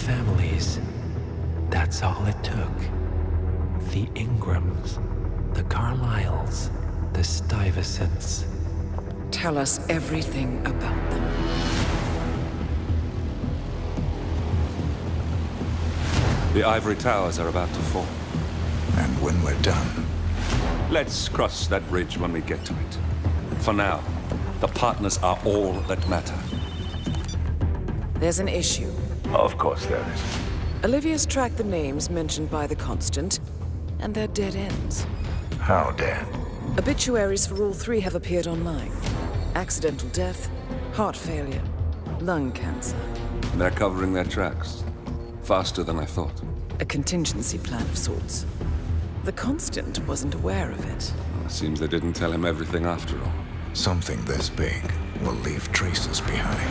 families. That's all it took. The Ingrams, the Carlyles, the Stuyvesants. Tell us everything about them. The ivory towers are about to fall. And when we're done... Let's cross that bridge when we get to it. For now, the partners are all that matter. There's an issue. Of course there is. Olivia's tracked the names mentioned by the Constant, and they're dead ends. How dead? Obituaries for all three have appeared online. Accidental death, heart failure, lung cancer. They're covering their tracks. Faster than I thought. A contingency plan of sorts. The Constant wasn't aware of it. Well, seems they didn't tell him everything after all. Something this big will leave traces behind.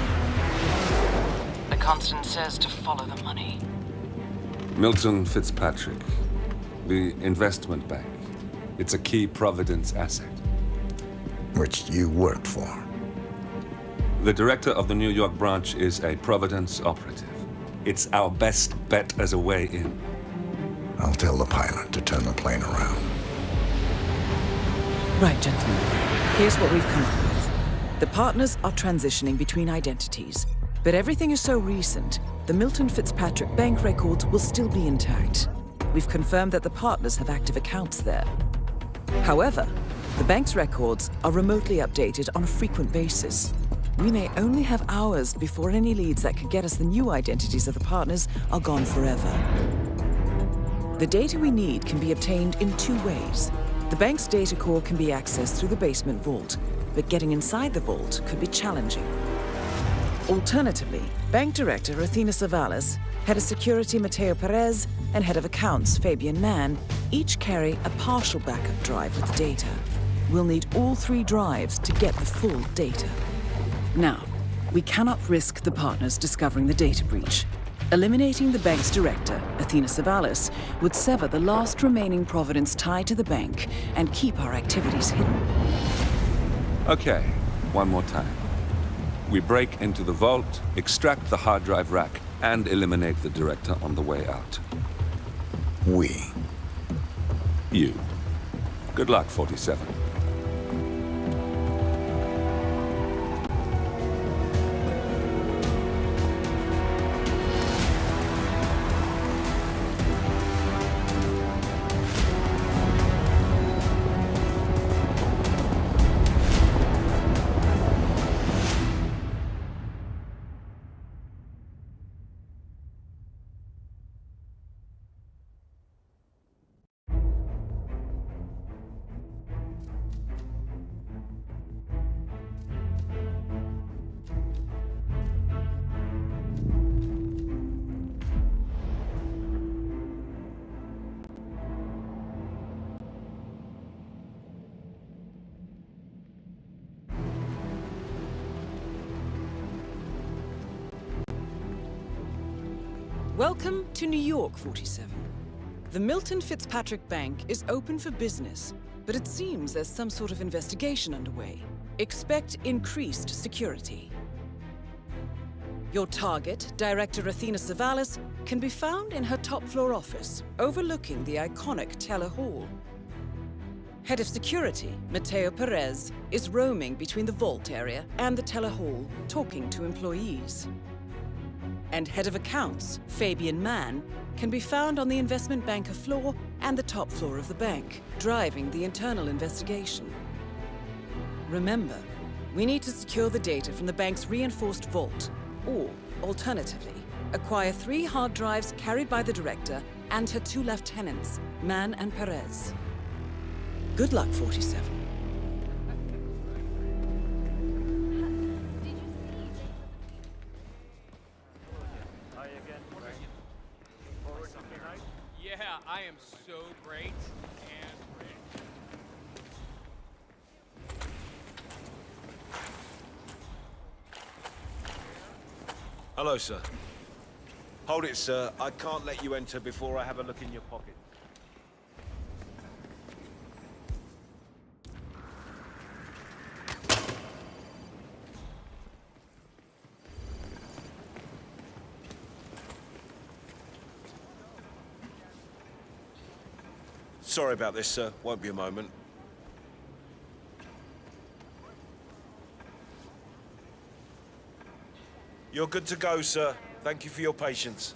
The Constant says to follow the money. Milton Fitzpatrick, the investment bank. It's a key Providence asset. Which you worked for. The director of the New York branch is a Providence operative. It's our best bet as a way in. I'll tell the pilot to turn the plane around. Right, gentlemen. Here's what we've come up with. The partners are transitioning between identities, but everything is so recent, the Milton Fitzpatrick bank records will still be intact. We've confirmed that the partners have active accounts there. However, the bank's records are remotely updated on a frequent basis. We may only have hours before any leads that could get us the new identities of the partners are gone forever. The data we need can be obtained in two ways. The bank's data core can be accessed through the basement vault, but getting inside the vault could be challenging. Alternatively, Bank Director Athena Savalas, Head of Security Mateo Perez, and Head of Accounts Fabian Mann each carry a partial backup drive with the data. We'll need all three drives to get the full data. Now, we cannot risk the partners discovering the data breach. Eliminating the bank's director, Athena Savalas, would sever the last remaining Providence tie to the bank and keep our activities hidden. Okay, one more time. We break into the vault, extract the hard drive rack, and eliminate the director on the way out. We. You. Good luck, 47. Welcome to New York, 47. The Milton Fitzpatrick Bank is open for business, but it seems there's some sort of investigation underway. Expect increased security. Your target, Director Athena Savalas, can be found in her top-floor office, overlooking the iconic Teller Hall. Head of Security, Mateo Perez, is roaming between the vault area and the Teller Hall, talking to employees. And Head of Accounts, Fabian Mann, can be found on the investment banker floor and the top floor of the bank, driving the internal investigation. Remember, we need to secure the data from the bank's reinforced vault, or, alternatively, acquire 3 hard drives carried by the director and her 2 lieutenants, Mann and Perez. Good luck, 47. Yeah, I am so great and rich. Hello, sir. Hold it, sir. I can't let you enter before I have a look in your pocket. Sorry about this, sir. Won't be a moment. You're good to go, sir. Thank you for your patience.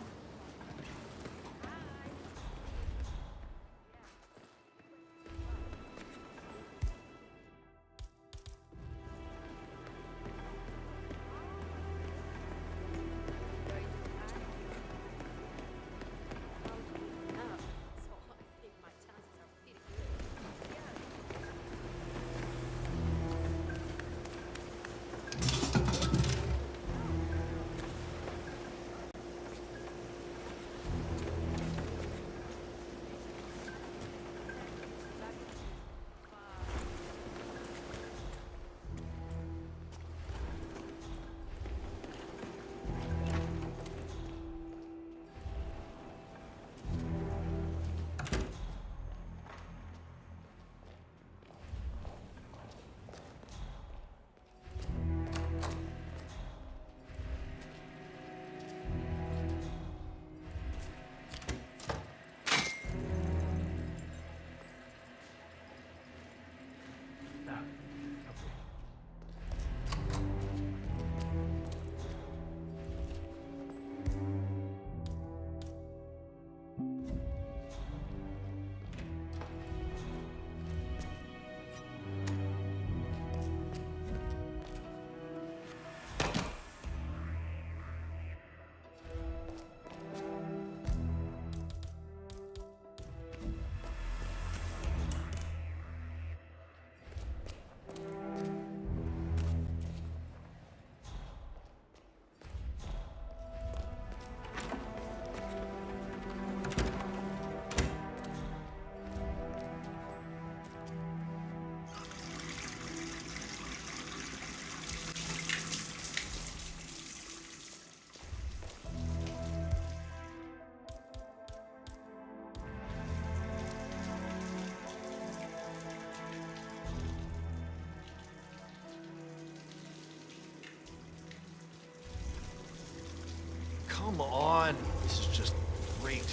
Come on. This is just great.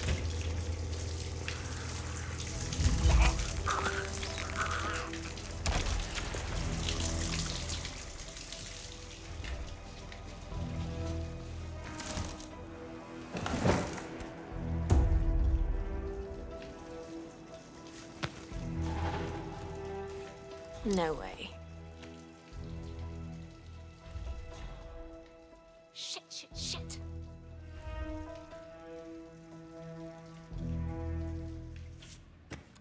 No way. Shit, shit, shit.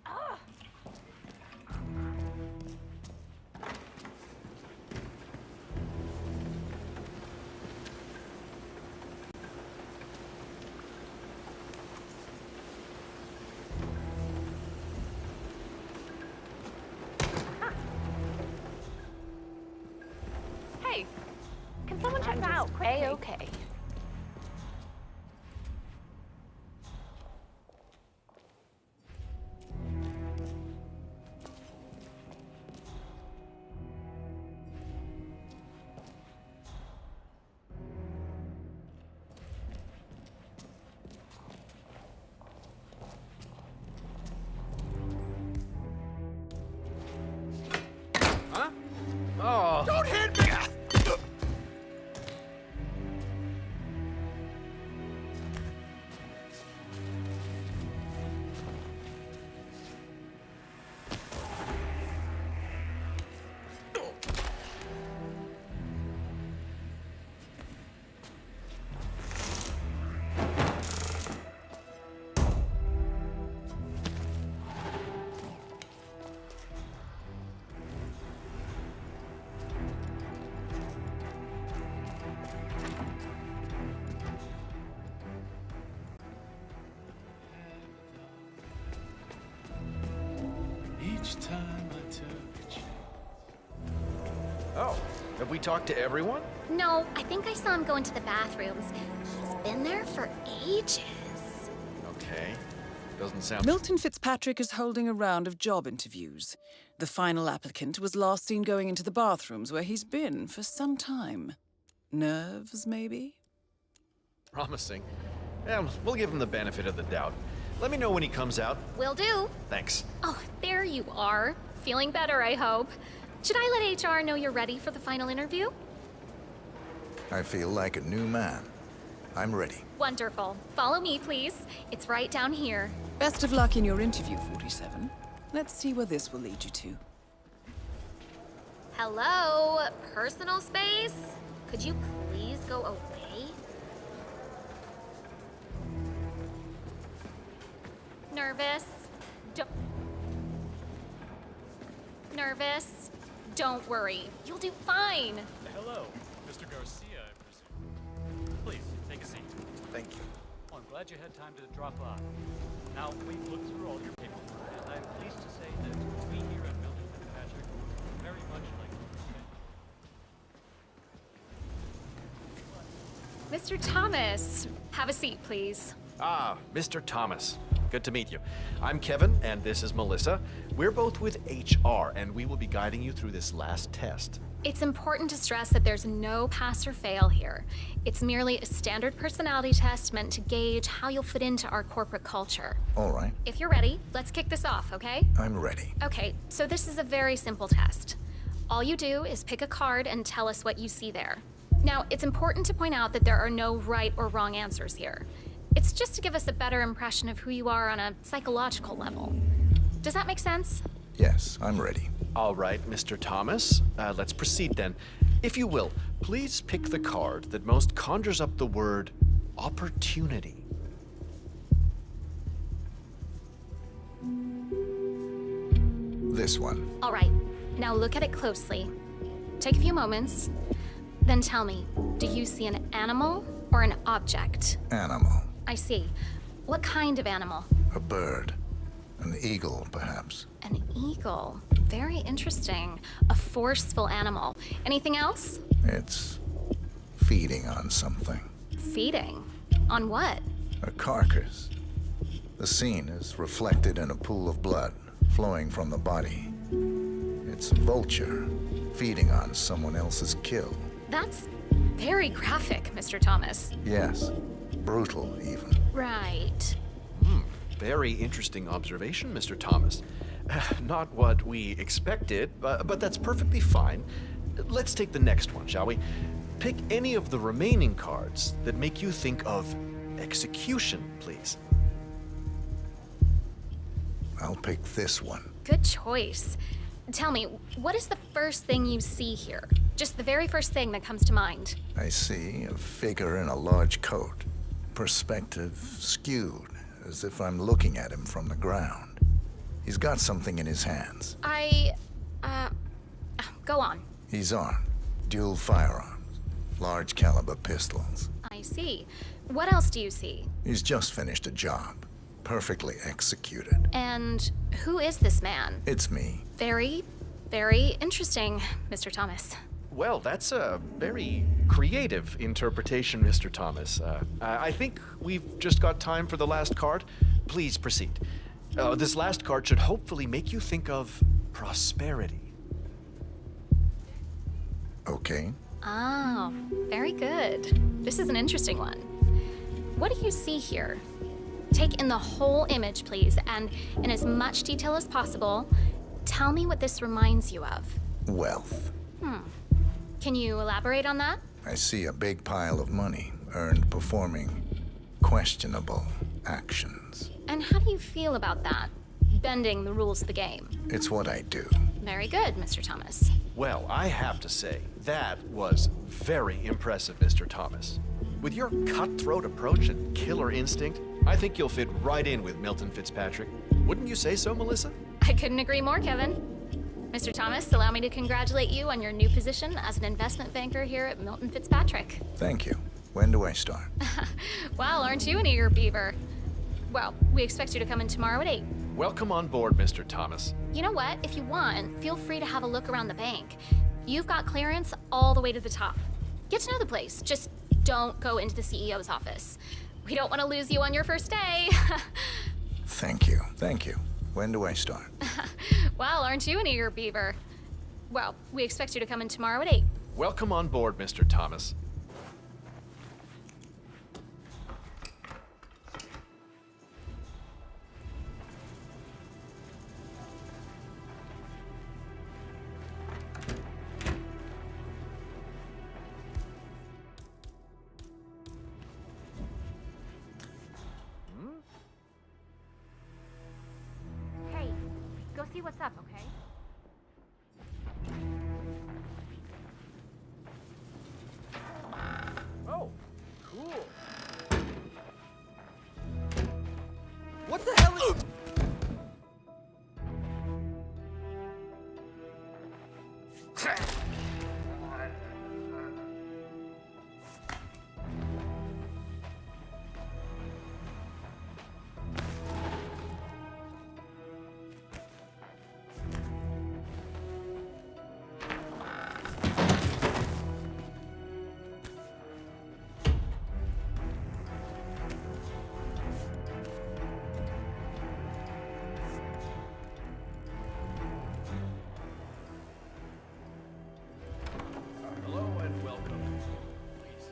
Ah! Hey, can someone check that out quickly? A-okay. Huh? Oh. Don't hit me! Each time I took a chance. Oh, have we talked to everyone? No, I think I saw him go into the bathrooms. He's been there for ages. Okay. Doesn't sound... Milton Fitzpatrick is holding a round of job interviews. The final applicant was last seen going into the bathrooms where he's been for some time. Nerves, maybe? promising. Yeah, we'll give him the benefit of the doubt. Let me know when he comes out. Will do. Thanks. Oh, there you are. Feeling better, I hope. Should I let HR know you're ready for the final interview? I feel like a new man. I'm ready. Wonderful. Follow me, please. It's right down here. Best of luck in your interview, 47. Let's see where this will lead you to. Hello? Personal space? Could you please go away? Nervous? Nervous? Don't worry. You'll do fine. Hello, Mr. Garcia, I presume. Please, take a seat. Thank you. Oh, I'm glad you had time to drop by. Now, we've looked through all your paperwork, and I'm pleased to say that we here at Milton Fitzpatrick very much like you. Mr. Thomas, have a seat, please. Ah, Mr. Thomas. Good to meet you. I'm Kevin, and this is Melissa. We're both with HR, and we will be guiding you through this last test. It's important to stress that there's no pass or fail here. It's merely a standard personality test meant to gauge how you'll fit into our corporate culture. All right, If you're ready, let's kick this off, okay? I'm ready. Okay, so this is a very simple test. All you do is pick a card and tell us what you see there. Now, it's important to point out that there are no right or wrong answers here. It's just to give us a better impression of who you are on a psychological level. Does that make sense? Yes, I'm ready. All right, Mr. Thomas. Let's proceed then. If you will, please pick the card that most conjures up the word opportunity. This one. All right, now look at it closely. Take a few moments, then tell me, do you see an animal or an object? Animal. I see. What kind of animal? A bird. An eagle, perhaps. An eagle. Very interesting. A forceful animal. Anything else? It's feeding on something. Feeding. On what? A carcass. The scene is reflected in a pool of blood flowing from the body. It's a vulture feeding on someone else's kill. That's very graphic, Mr. Thomas. Yes, brutal even. Right. Very interesting observation, Mr. Thomas. Not what we expected, but that's perfectly fine. Let's take the next one, shall we? Pick any of the remaining cards that make you think of execution, please. I'll pick this one. Good choice. Tell me, what is the first thing you see here? Just the very first thing that comes to mind. I see a figure in a large coat, perspective skewed, as if I'm looking at him from the ground. He's got something in his hands. Go on. He's armed, dual firearms, large caliber pistols. I see. What else do you see? He's just finished a job, perfectly executed. And who is this man? It's me. Very, very interesting, Mr. Thomas. Well, that's a very creative interpretation, Mr. Thomas. I think we've just got time for the last card. Please proceed. This last card should hopefully make you think of prosperity. Okay. Oh, very good. This is an interesting one. What do you see here? Take in the whole image, please, and in as much detail as possible, tell me what this reminds you of. Wealth. Can you elaborate on that? I see a big pile of money earned performing questionable actions. And how do you feel about that? Bending the rules of the game. It's what I do. Very good, Mr. Thomas. Well, I have to say, that was very impressive, Mr. Thomas. With your cutthroat approach and killer instinct, I think you'll fit right in with Milton Fitzpatrick. Wouldn't you say so, Melissa? I couldn't agree more, Kevin. Mr. Thomas, allow me to congratulate you on your new position as an investment banker here at Milton Fitzpatrick. Thank you. When do I start? Well, aren't you an eager beaver? Well, we expect you to come in tomorrow at 8. Welcome on board, Mr. Thomas. You know what? If you want, feel free to have a look around the bank. You've got clearance all the way to the top. Get to know the place. Just don't go into the CEO's office. We don't want to lose you on your first day. Thank you. Thank you. When do I start? Well, aren't you an eager beaver? Well, we expect you to come in tomorrow at 8. Welcome on board, Mr. Thomas. what's up, okay? Oh, cool. What the hell is... Hello and welcome. Please.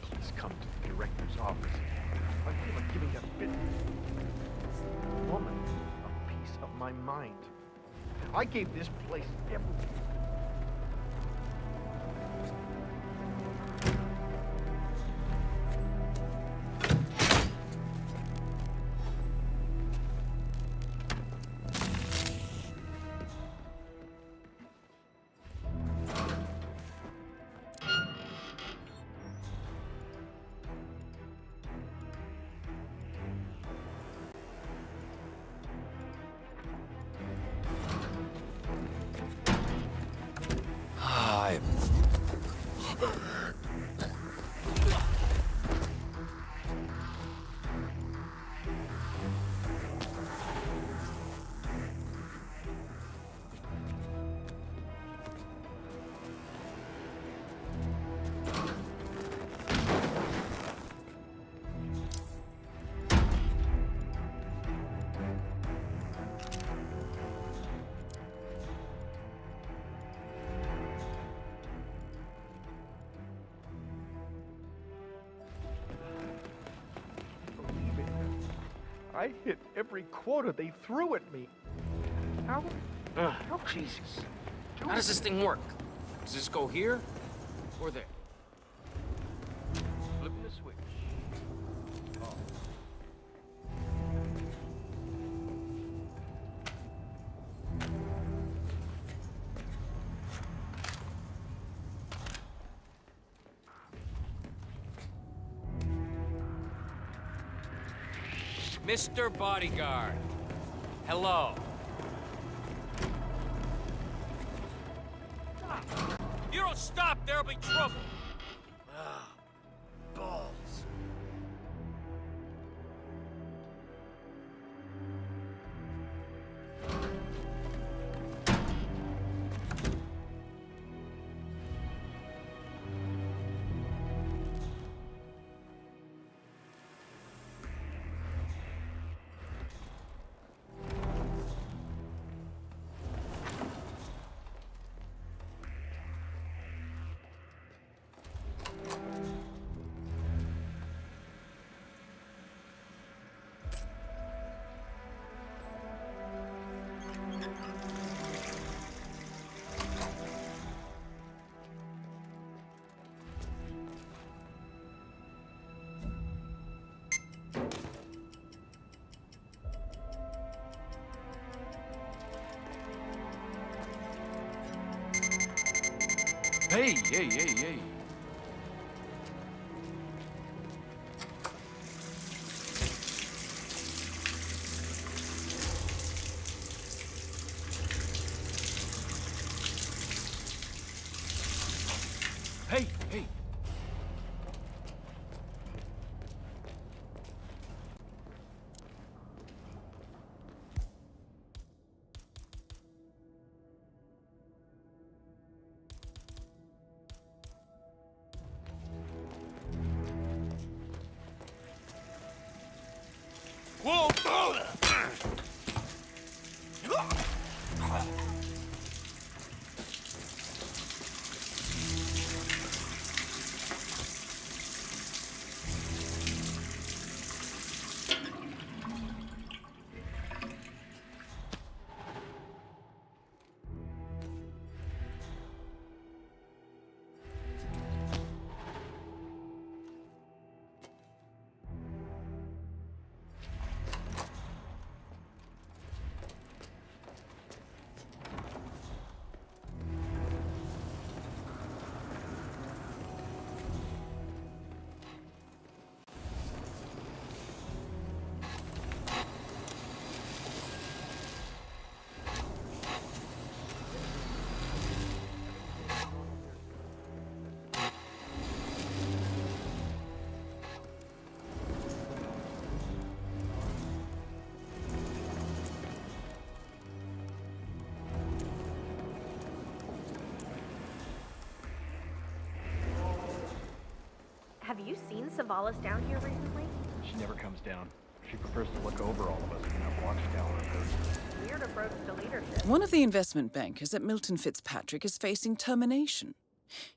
Please come to the director's office. I feel like giving that bit woman a piece of my mind. I gave this place everything. I hit every quota they threw at me. How? Oh, Jesus. How does this thing work? Does this go here or there? Flipping the switch. Oh. Mr. Bodyguard, hello. You don't stop, there'll be trouble. Balls. Hey, hey, hey, hey. Hey, hey. Whoa! Have you seen Savalas down here recently? She never comes down. She prefers to look over all of us in that watchtower of hers. Weird approach to leadership. One of the investment bankers at Milton Fitzpatrick is facing termination.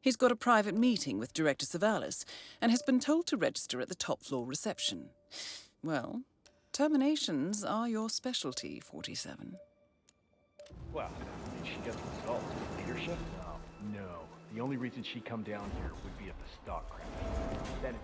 He's got a private meeting with Director Savalas and has been told to register at the top floor reception. Well, terminations are your specialty, 47. Well, did she get the results with leadership? No. The only reason she'd come down here would be if the stock crashed. Then it's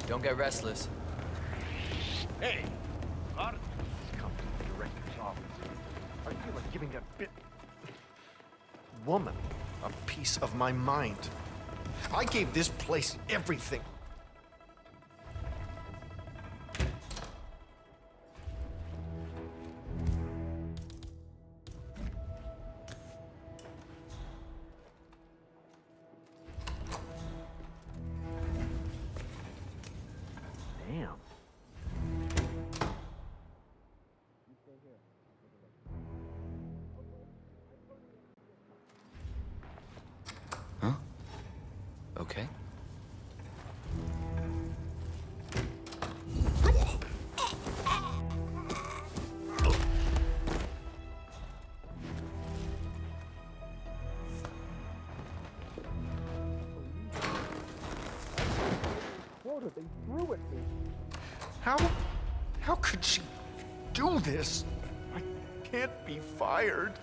Don't get restless. Hey! A lot of things come to the director's office. I feel like giving that bit Woman, a piece of my mind. I gave this place everything. damn. Huh? Okay. They threw at me. How could she do this? I can't be fired.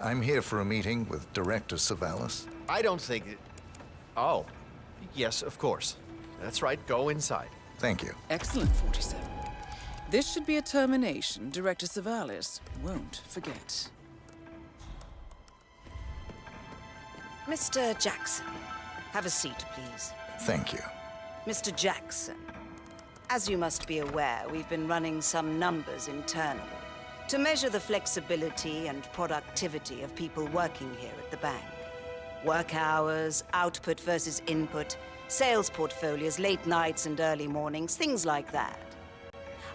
I'm here for a meeting with Director Savalas. I don't think it... Oh. Yes, of course. That's right. Go inside. Thank you. Excellent, 47. This should be a termination Director Savalas won't forget. Mr. Jackson, have a seat, please. Thank you. Mr. Jackson, as you must be aware, we've been running some numbers internally to measure the flexibility and productivity of people working here at the bank. Work hours, output versus input, sales portfolios, late nights and early mornings, things like that.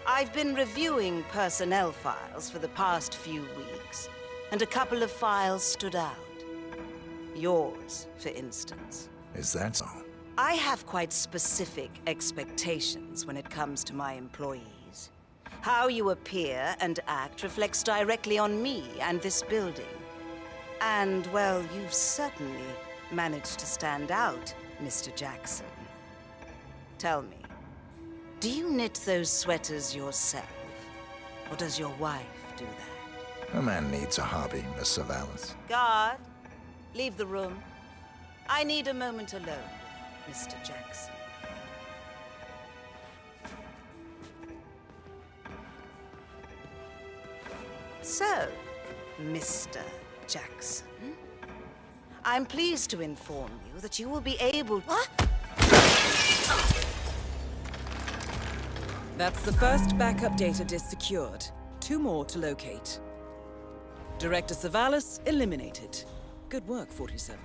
I've been reviewing personnel files for the past few weeks, and a couple of files stood out. Yours, for instance. Is that so? I have quite specific expectations when it comes to my employees. How you appear and act reflects directly on me and this building. And, well, you've certainly managed to stand out, Mr. Jackson. Tell me, do you knit those sweaters yourself? Or does your wife do that? A man needs a hobby, Miss Savalas. Guard, leave the room. I need a moment alone with Mr. Jackson. So, Mr. Jackson, I'm pleased to inform you that you will be able to... That's the first backup data disk secured. 2 more to locate. Director Savalas eliminated. Good work, 47.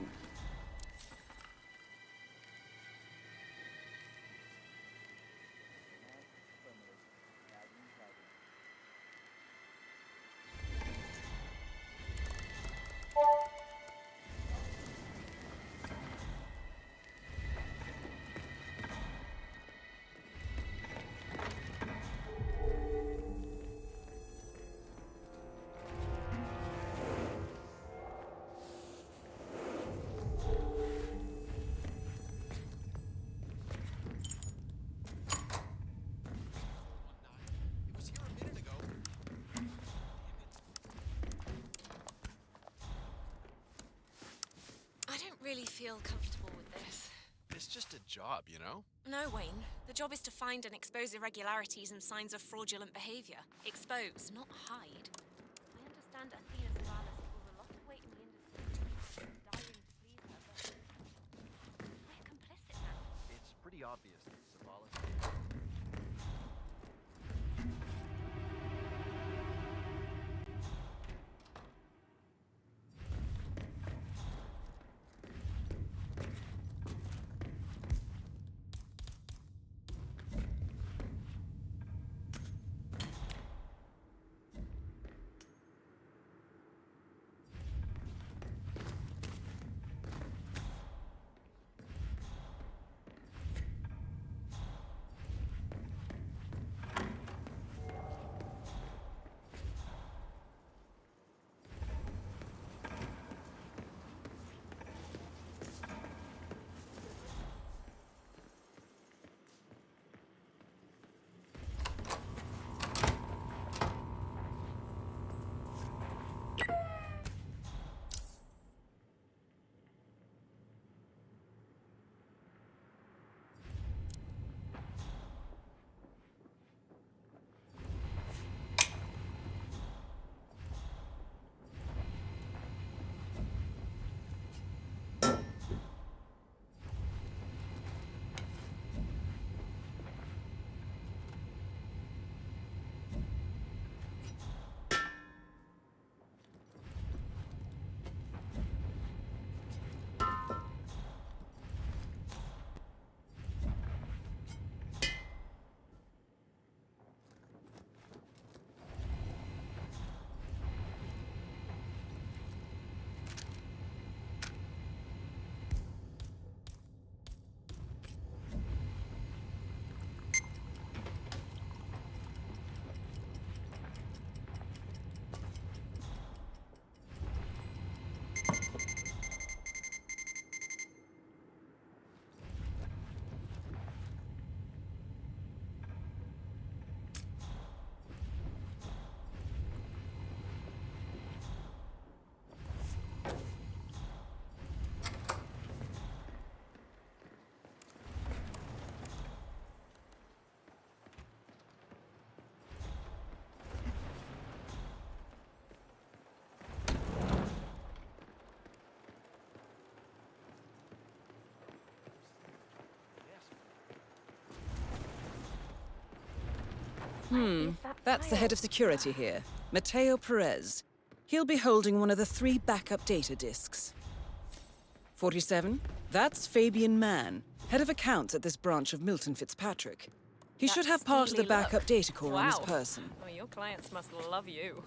I don't really feel comfortable with this. It's just a job, you know? No, Wayne. The job is to find and expose irregularities and signs of fraudulent behavior. Expose, not hide. I understand Athena Savalas pulls a lot of weight in the industry. Dying to please her, but we're complicit now. It's pretty obvious that Savalas... That's the head of security here, Mateo Perez. He'll be holding one of the 3 backup data disks. 47, that's Fabian Mann, head of accounts at this branch of Milton Fitzpatrick. He should have part of the backup data core on his person. Well, your clients must love you.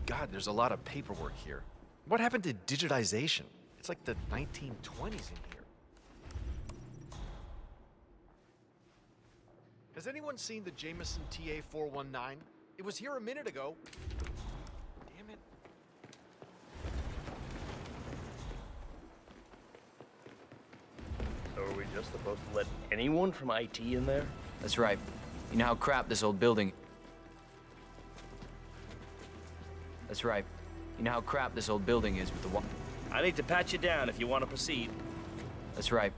God, there's a lot of paperwork here. What happened to digitization? It's like the 1920s in here. Has anyone seen the Jameson TA419? It was here a minute ago. Damn it. just supposed to let anyone from IT in there? That's right. You know how crap this old building... That's right. You know how crap this old building is with the I need to pat you down if you want to proceed. That's right.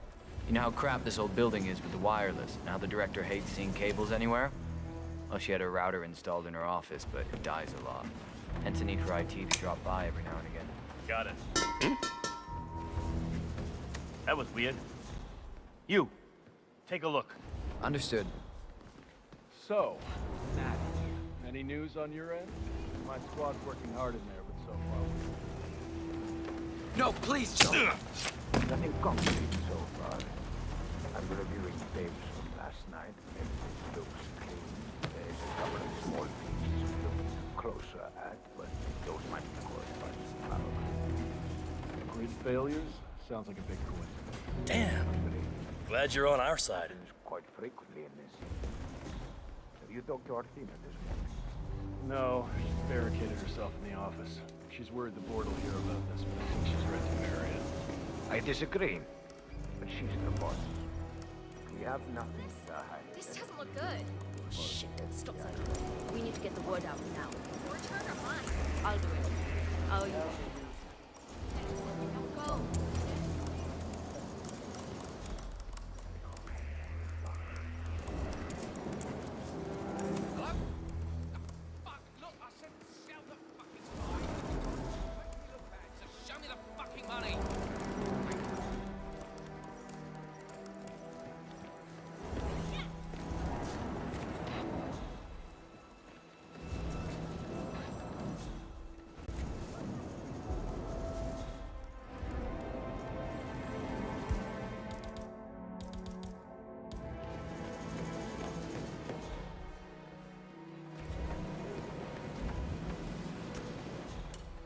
You know how crap this old building is with the wireless, and how the director hates seeing cables anywhere? Well, she had a router installed in her office, but it dies a lot. Hence the need for IT to drop by every now and again. Got it. That was weird. You, take a look. Understood. So, Natty, any news on your end? My squad's working hard in there, but so far... No, please, Joe! Nothing concrete so far. I'm reviewing tapes from last night. Everything looks clean. There's a couple of small pieces to look closer at, but those might be caused by some power. Grid failures? Sounds like a big coincidence. Damn. Glad you're on our side. Quite frequently in this. Have you talked to Artina this morning? No, she's barricaded herself in the office. She's worried the board will hear about this, but I think she's ready to marry it. I disagree, but she's the boss. We have nothing to hide. This doesn't look good. Shit, stop that. We need to get the word out now. Your turn or mine? I'll do it. Oh, you Don't go. Hello? Fuck, look, I said sell the fucking line. What do you look at? Just show me the fucking money.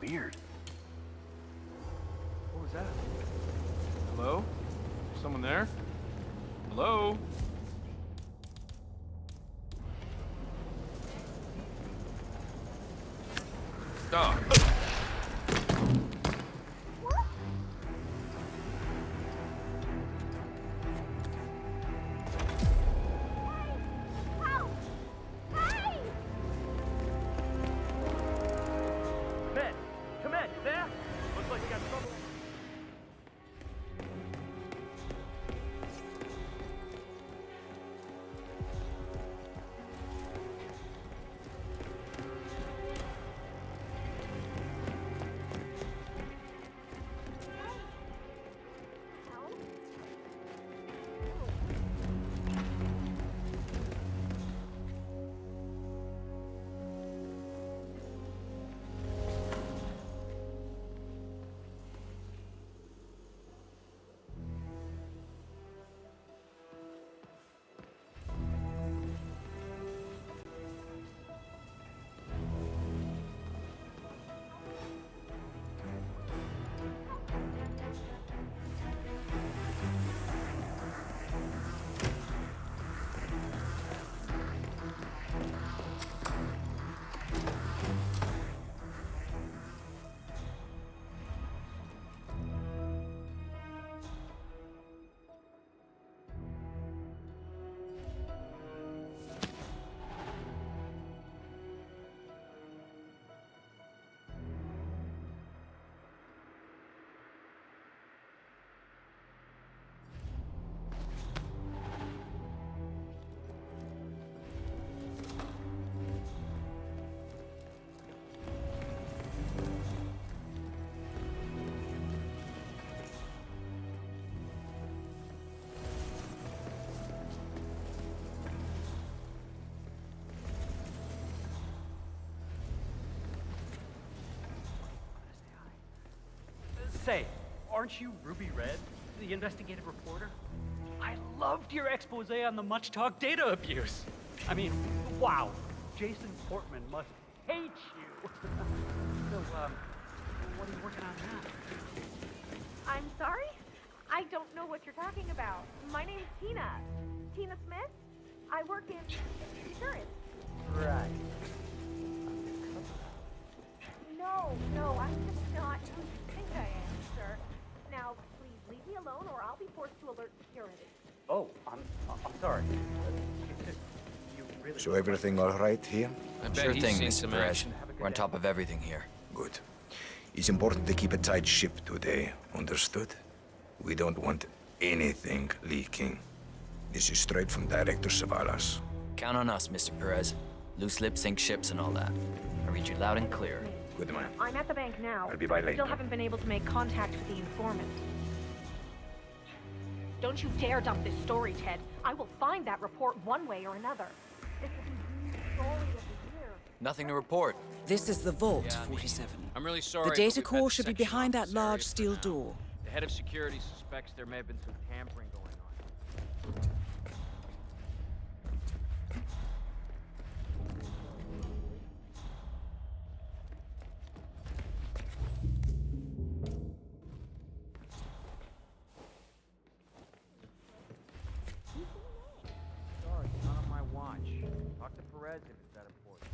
Weird. What was that? Hello? Someone there? Hello? Ah. Med! Come in, you there? Looks like you got trouble. Say, aren't you Ruby Red, the investigative reporter? I loved your expose on the much-talked data abuse. I mean, wow. Jason Portman must hate you. So, what are you working on now? I'm sorry? I don't know what you're talking about. My name's Tina. Tina Smith. I work in insurance. Right. No, I'm just not who you think I am, sir. Now, please leave me alone or I'll be forced to alert security. So everything all right here? Sure thing, Mr. Perez. We're on top of everything here. Good. It's important to keep a tight ship today, understood? We don't want anything leaking. This is straight from Director Savalas. Count on us, Mr. Perez. Loose lips sink ships and all that. I read you loud and clear. Good man. I'm at the bank now. I'll be by later. Still haven't been able to make contact with the informant. Don't you dare dump this story, Ted. I will find that report one way or another. This is the story of the year. Nothing to report. This is the Vault, 47. I'm really sorry. The data but we've had core the should be section behind that office large area for steel now. door. The head of security suspects there may have been some tampering going on. Sorry, it's not on my watch. Talk to Perez if it's that important.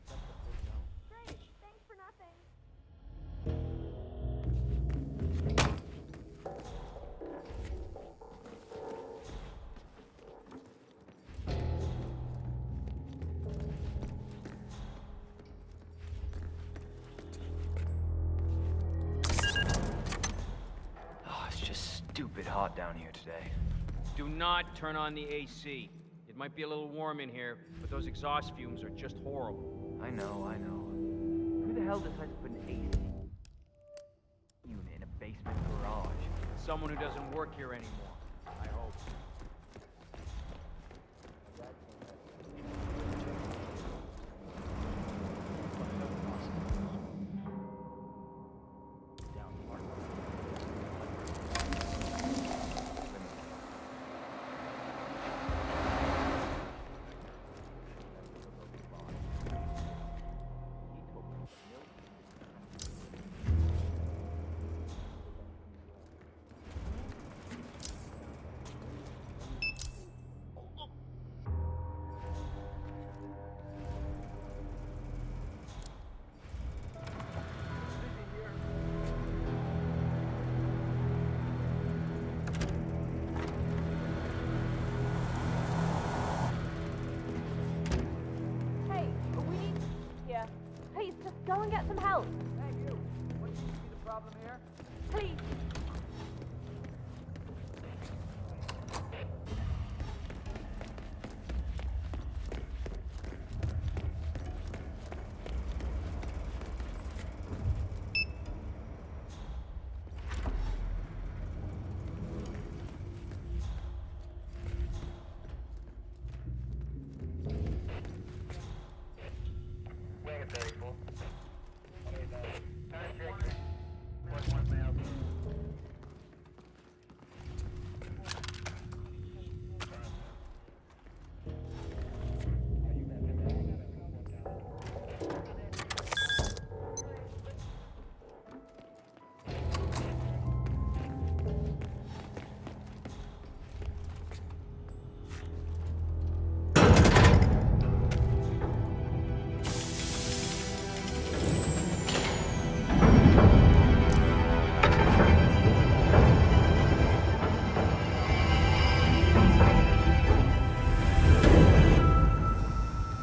That's the big no. Great, thanks for nothing. Oh, it's just stupid hot down here today. Do not turn on the AC. It might be a little warm in here, but those exhaust fumes are just horrible. I know. Who the hell decides to put an AC unit in a basement garage? Someone who doesn't work here anymore, I hope. Hey, we need... Yeah. Please, just go and get some help. Thank you. What seems to be the problem here? Please.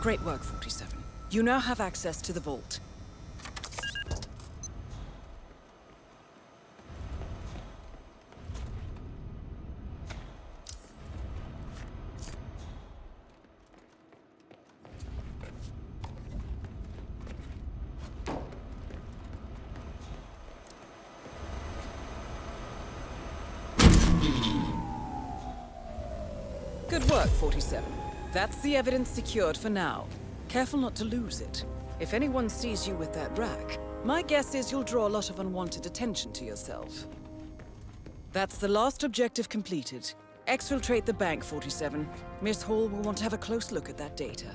Great work, 47. You now have access to the vault. Good work, 47. That's the evidence secured for now. Careful not to lose it. If anyone sees you with that rack, my guess is you'll draw a lot of unwanted attention to yourself. That's the last objective completed. Exfiltrate the bank, 47. Miss Hall will want to have a close look at that data.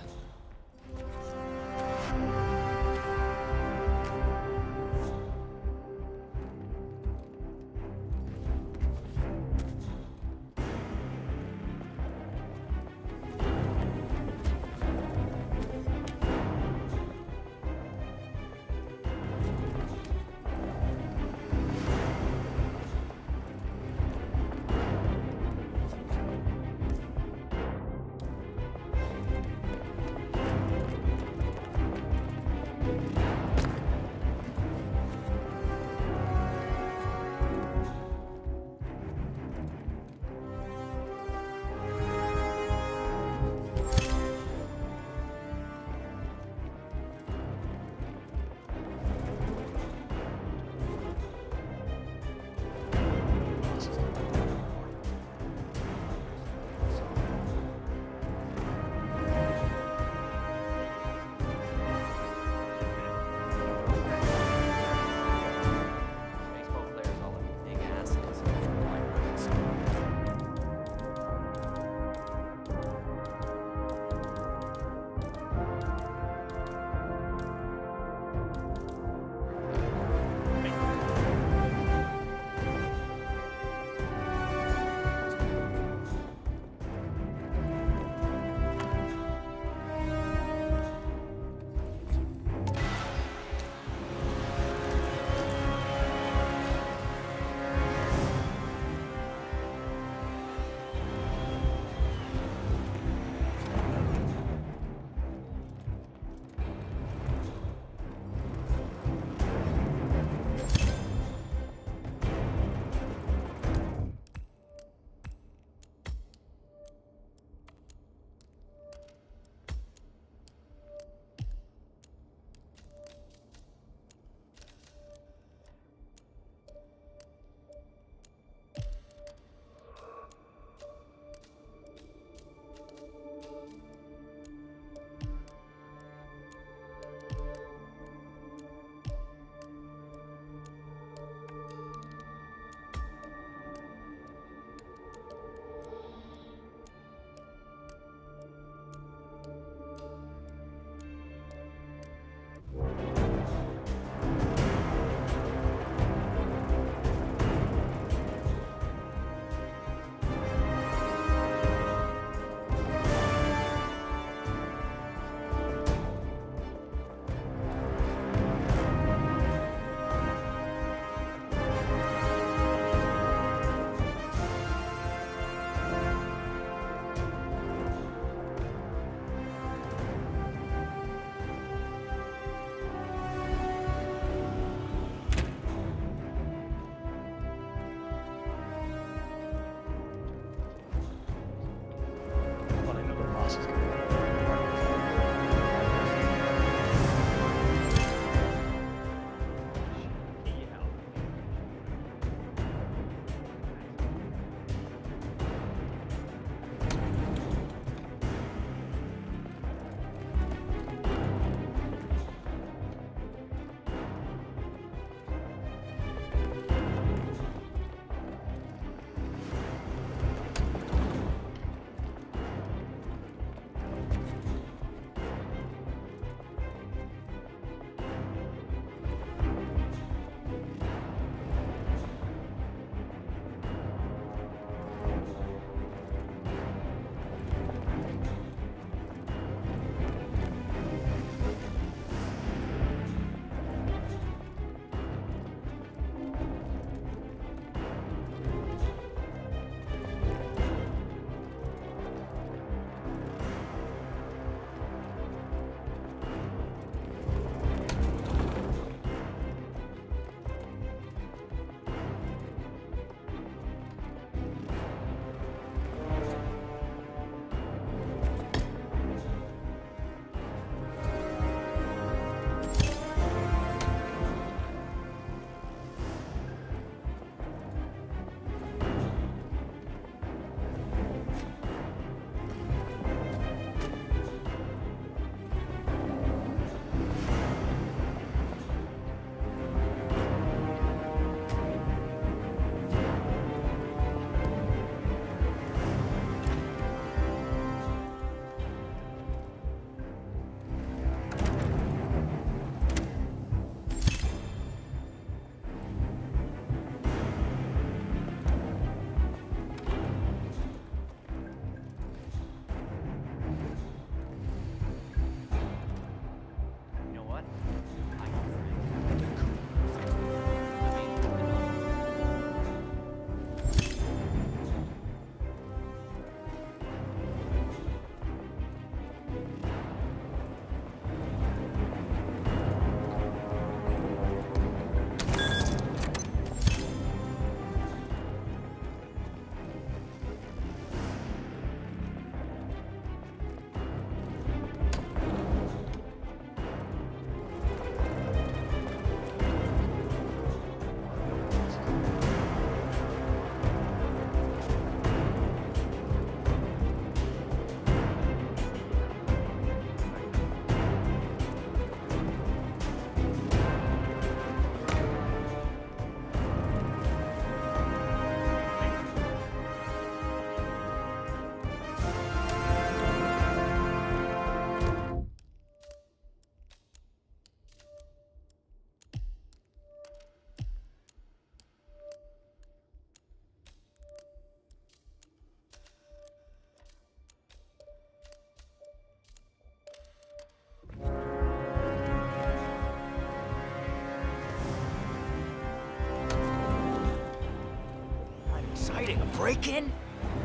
kidding, a break-in?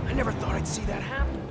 I never thought I'd see that happen.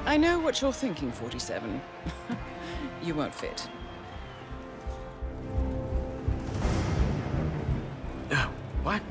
I know what you're thinking, 47. You won't fit. What?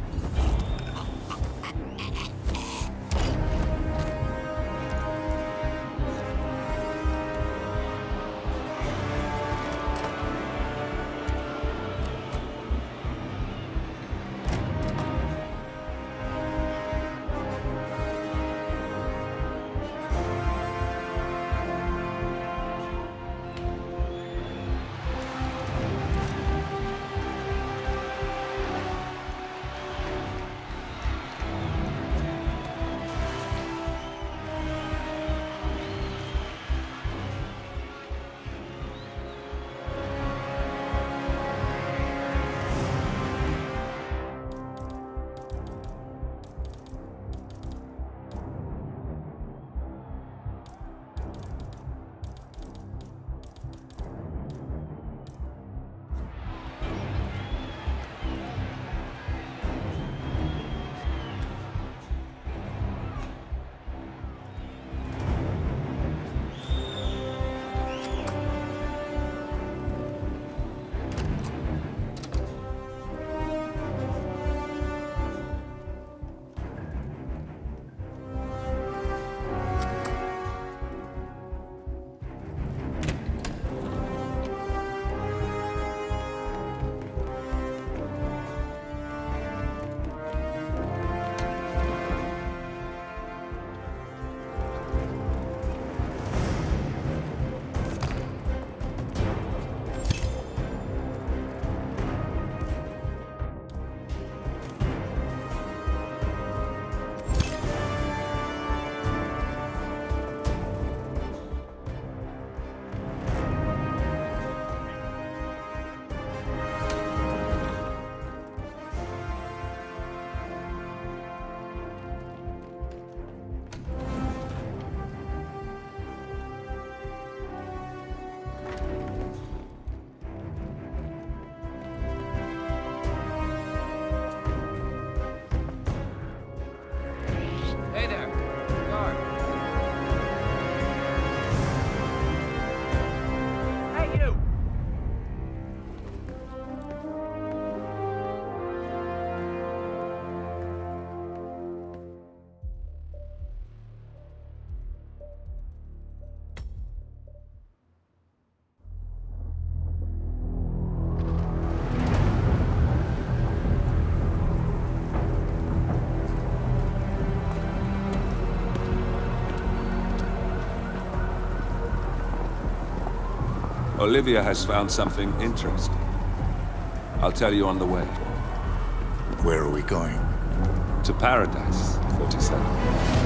Olivia has found something interesting. I'll tell you on the way. Where are we going? To paradise, 47.